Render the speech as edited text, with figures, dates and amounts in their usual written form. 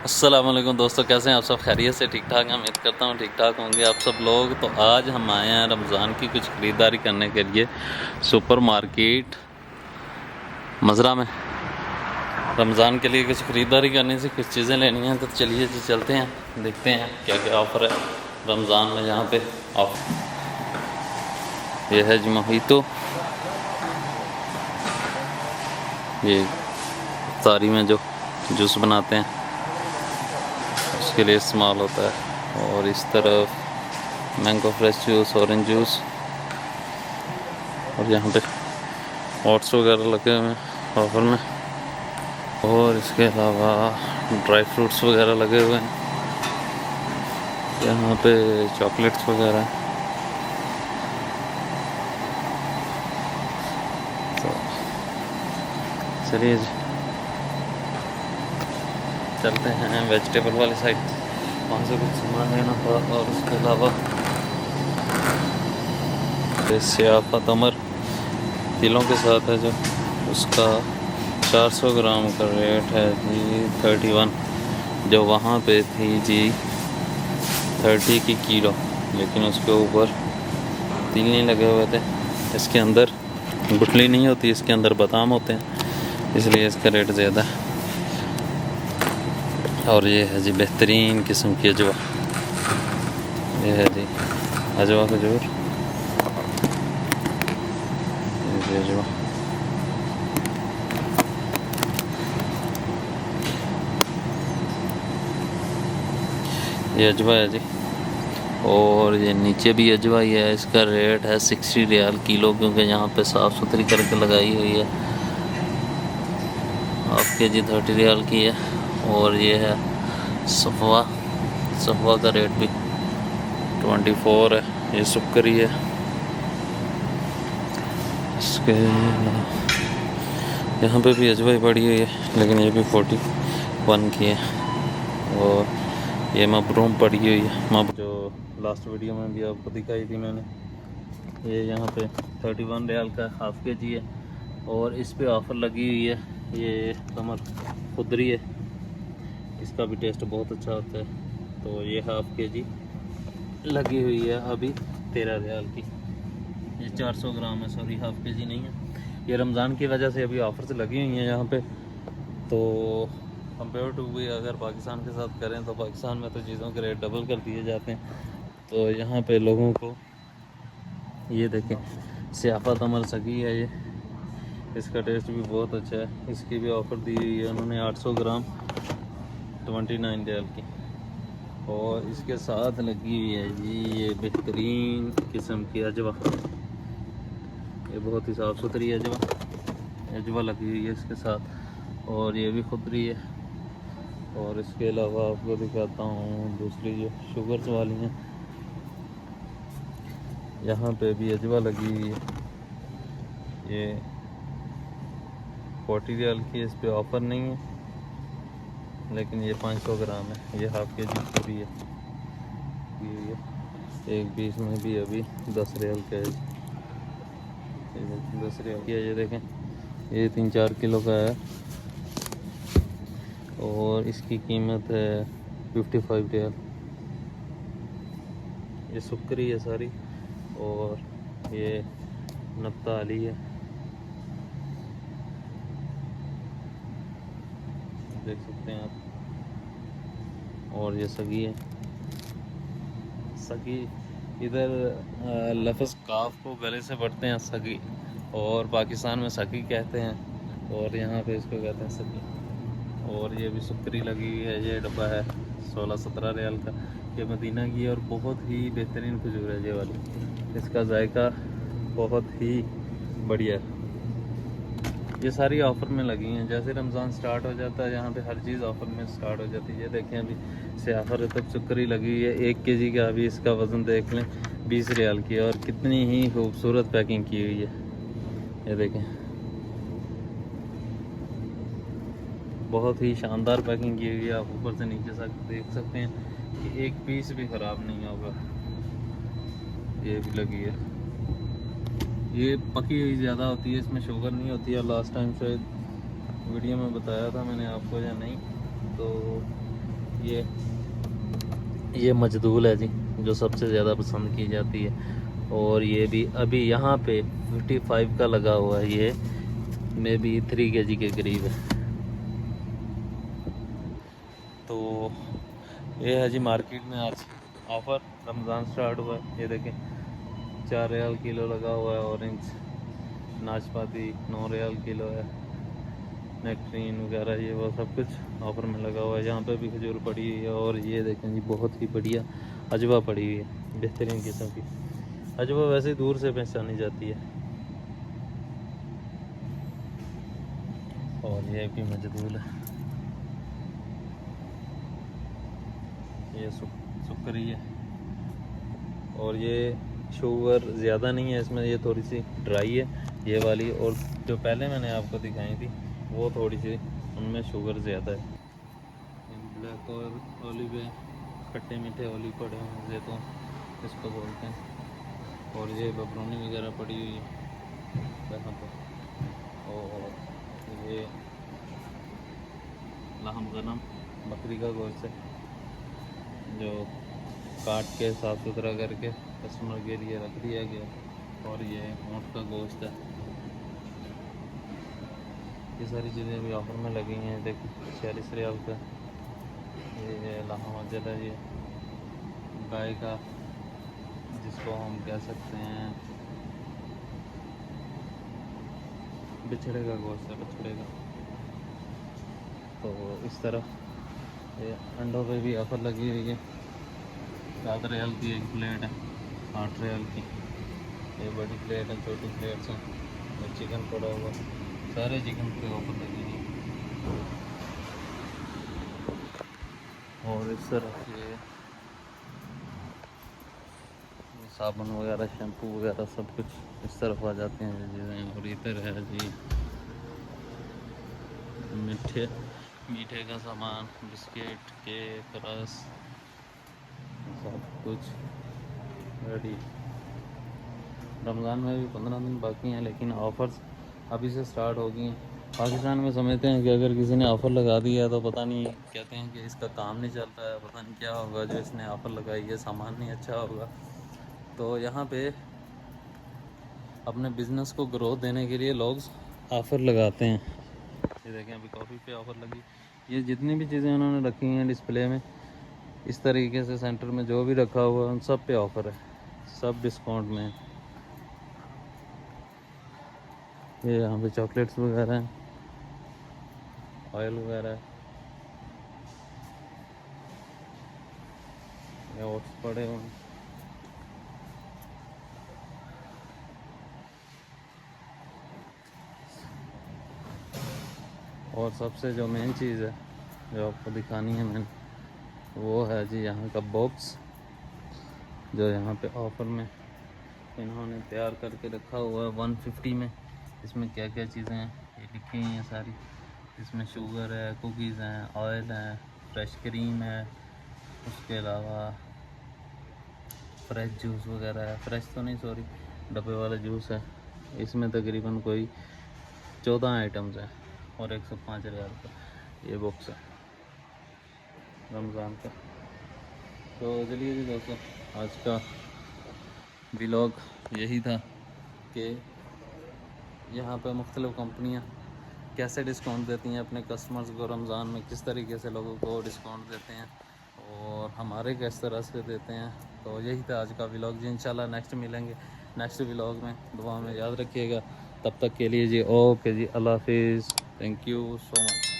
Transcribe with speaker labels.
Speaker 1: अस्सलाम वालेकुम दोस्तों, कैसे हैं आप सब? खैरियत से ठीक ठाक हैं? उम्मीद करता हूँ ठीक ठाक होंगे आप सब लोग। तो आज हम आए हैं रमज़ान की कुछ ख़रीदारी करने के लिए सुपर मार्केट मज़रा में। रमज़ान के लिए कुछ ख़रीदारी करनी से कुछ चीज़ें लेनी हैं, तो चलिए जी चलते हैं, देखते हैं क्या क्या ऑफ़र है रमज़ान में। यहाँ पे ऑफ़र ये है जी मोहितो, ये इफ्तारी में जो जूस बनाते हैं उसके लिए इस्तेमाल होता है। और इस तरफ mango fresh juice, orange juice, और यहाँ पे ओट्स वगैरह लगे हुए हैं ऑफर में। और इसके अलावा ड्राई फ्रूट्स वगैरह लगे हुए हैं, यहाँ पे चॉकलेट्स वगैरह। तो चलिए जी चलते हैं वेजिटेबल वाली साइड, वहाँ से कुछ सामान लेना था। और उसके अलावा सियाफा तमर तिलों के साथ है जो, उसका 400 ग्राम का रेट है जी 31, जो वहाँ पे थी जी 30 की किलो, लेकिन उसके ऊपर तिल नहीं लगे हुए थे। इसके अंदर गुठली नहीं होती, इसके अंदर बादाम होते हैं, इसलिए इसका रेट ज़्यादा है। और ये है जी बेहतरीन किस्म की अजवा, ये है जी अजवा खजूर, ये अजवा। ये अजवा है जी, और ये नीचे भी अजवा ही है। इसका रेट है 60 रियाल किलो, क्योंकि यहाँ पे साफ़ सुथरी करके लगाई हुई है। हाफ के जी 30 रियाल की है। और ये है सफ़वा का रेट भी 24 है। ये सुक्करी है। इसके यहाँ पे भी अजवाई पड़ी हुई है, लेकिन ये भी 41 की है। और ये मबरूम पड़ी हुई है, जो लास्ट वीडियो में भी आपको दिखाई थी मैंने। ये यहाँ पे 31 रियाल का हाफ के जी है, और इस पे ऑफ़र लगी हुई है। ये तमर खुदरी है, इसका भी टेस्ट बहुत अच्छा होता है। तो ये हाफ के जी लगी हुई है अभी 13 रियाल की। ये 400 ग्राम है, सॉरी हाफ के जी नहीं है। ये रमज़ान की वजह से अभी ऑफ़र से लगी हुई हैं यहाँ पे। तो कंपेयर टू भी अगर पाकिस्तान के साथ करें तो पाकिस्तान में तो चीज़ों के रेट डबल कर दिए जाते हैं। तो यहाँ पे लोगों को ये देखें, सियाफा तमर सगी है ये, इसका टेस्ट भी बहुत अच्छा है। इसकी भी ऑफ़र दी हुई है उन्होंने 800 ग्राम 29 रियाल की। और इसके साथ लगी हुई है जी ये बेहतरीन किस्म की अजवा, ये बहुत ही साफ़ सुथरी अजवा लगी हुई है इसके साथ। और ये भी खुदरी है। और इसके अलावा आपको दिखाता हूँ दूसरी जो शुगर्स वाली हैं, यहाँ पे भी अजवा लगी हुई है। ये 40 रियाल की, इस पे ऑफ़र नहीं है, लेकिन ये 500 ग्राम है। ये हाफ के जी पूरी है। एक बीस में भी अभी 10 रियाल का है, 10 रियाल की है। ये देखें, ये 3-4 किलो का है, और इसकी कीमत है 55 रियाल। ये सुक्करी है सारी, और ये नफ्ताली है, देख सकते हैं आप। और ये सगी है। सगी इधर लफ्ज़ काफ को गले से पढ़ते हैं सगी, और पाकिस्तान में सगी कहते हैं, और यहाँ पे इसको कहते हैं सगी। और ये भी सुक्करी लगी हुई है। ये डब्बा है 16-17 रियाल का। ये मदीना की है, और बहुत ही बेहतरीन खजूर है ये वाली। इसका जायका बहुत ही बढ़िया है। ये सारी ऑफ़र में लगी हैं। जैसे रमज़ान स्टार्ट हो जाता है, यहाँ पे हर चीज़ ऑफ़र में स्टार्ट हो जाती है। ये देखें, अभी सियाफा तक सुक्करी लगी हुई है 1 के जी का। अभी इसका वज़न देख लें 20 रियाल की है, और कितनी ही खूबसूरत पैकिंग की हुई है। ये देखें, बहुत ही शानदार पैकिंग की हुई है। आप ऊपर से नीचे तक देख सकते हैं कि एक पीस भी ख़राब नहीं होगा। ये भी लगी है। ये पकी हुई ज़्यादा होती है, इसमें शुगर नहीं होती है। लास्ट टाइम शायद वीडियो में बताया था मैंने आपको या नहीं, तो ये मजदूल है जी, जो सबसे ज़्यादा पसंद की जाती है। और ये भी अभी यहाँ पे 55 का लगा हुआ है, ये मे बी 3 kg के करीब है। तो ये है जी मार्केट में आज ऑफ़र, रमज़ान स्टार्ट हुआ है। ये देखें 4 रियाल किलो लगा हुआ है ऑरेंज, नाशपाती 9 रियाल किलो है, नेक्ट्रीन वगैरह ये वो सब कुछ ऑफ़र में लगा हुआ है। यहाँ पे भी खजूर पड़ी हुई है। और ये देखें जी बहुत ही बढ़िया अजवा पड़ी हुई है, बेहतरीन किस्म की अजवा, वैसे ही दूर से पहचानी जाती है। और ये भी मजदूल है, ये सुकरी है। और ये शुगर ज़्यादा नहीं है इसमें, ये थोड़ी सी ड्राई है ये वाली। और जो पहले मैंने आपको दिखाई थी वो थोड़ी सी, उनमें शुगर ज़्यादा है। ब्लैक ऑलिव है, खट्टे मीठे ऑलिव पड़े हुए हैं, जैतून इसको बोलते हैं। और ये बबरोनी वगैरह पड़ी हुई है यहाँ पर। और ये लहम गनम, बकरी का गोश्त है, जो काट के साफ़ सुथरा करके कस्टमर के लिए रख दिया गया। और ये ऊँट का गोश्त है। ये सारी चीज़ें अभी ऑफर में लगी हैं। देखिए 46 रियाल का ये लाहम अजल है, ये गाय का, जिसको हम कह सकते हैं बछड़े का गोश्त है, बछड़े का। तो इस तरह ये अंडों पे भी ऑफ़र लगी हुई है। 7 रियाल की एक प्लेट है, 8 रियाल की ये बड़ी प्लेट है, छोटी प्लेट्स हैं। और चिकन पड़ा हुआ, सारे चिकन पे ऑफर लगी हुई है। और इस तरह से साबुन वगैरह, शैम्पू वगैरह सब कुछ इस तरफ आ जाते हैं चीज़ें। और इधर है जी मीठे का सामान, बिस्किट, केक, रस, सब कुछ रेडी। रमज़ान में भी 15 दिन बाकी हैं, लेकिन ऑफ़र्स अभी से स्टार्ट हो गई हैं। पाकिस्तान में समझते हैं कि अगर किसी ने ऑफ़र लगा दिया तो पता नहीं, कहते हैं कि इसका काम नहीं चलता है, पता नहीं क्या होगा, जो इसने ऑफ़र लगाई है सामान नहीं अच्छा होगा। तो यहाँ पे अपने बिज़नेस को ग्रोथ देने के लिए लोग ऑफ़र लगाते हैं। ये देखें अभी कॉफ़ी पे ऑफ़र लगी। ये जितनी भी चीज़ें उन्होंने रखी हैं डिस्प्ले में, इस तरीके से सेंटर में जो भी रखा हुआ है उन सब पे ऑफ़र है, सब डिस्काउंट में। ये यहाँ पे चॉकलेट्स वगैरह हैं, ऑयल वगैरह है, ये ओट्स पड़े हुए हैं। और सबसे जो मेन चीज़ है जो आपको दिखानी है मैंने, वो है जी यहाँ का बॉक्स, जो यहाँ पे ऑफ़र में इन्होंने तैयार करके रखा हुआ है 150 में। इसमें क्या क्या चीज़ें हैं ये लिखी हुई हैं सारी। इसमें शुगर है, कुकीज़ हैं, ऑयल है, फ्रेश क्रीम है, उसके अलावा फ्रेश जूस वगैरह है, फ्रेश तो नहीं सॉरी, डब्बे वाला जूस है। इसमें तकरीबन कोई 14 आइटम्स हैं। और 105 रियाल का ये बॉक्स है रमज़ान का। तो चलिए जी दोस्तों, आज का व्लॉग यही था कि यहाँ पे मुख्तलिफ़ कंपनियाँ कैसे डिस्काउंट देती हैं अपने कस्टमर्स को, रमज़ान में किस तरीके से लोगों को डिस्काउंट देते हैं और हमारे किस तरह से देते हैं। तो यही था आज का व्लॉग जी। इंशाल्लाह नेक्स्ट मिलेंगे नेक्स्ट व्लॉग में। दुआ में याद रखिएगा। तब तक के लिए जी ओके जी, अल्लाह हाफिज़, थैंक यू सो मच।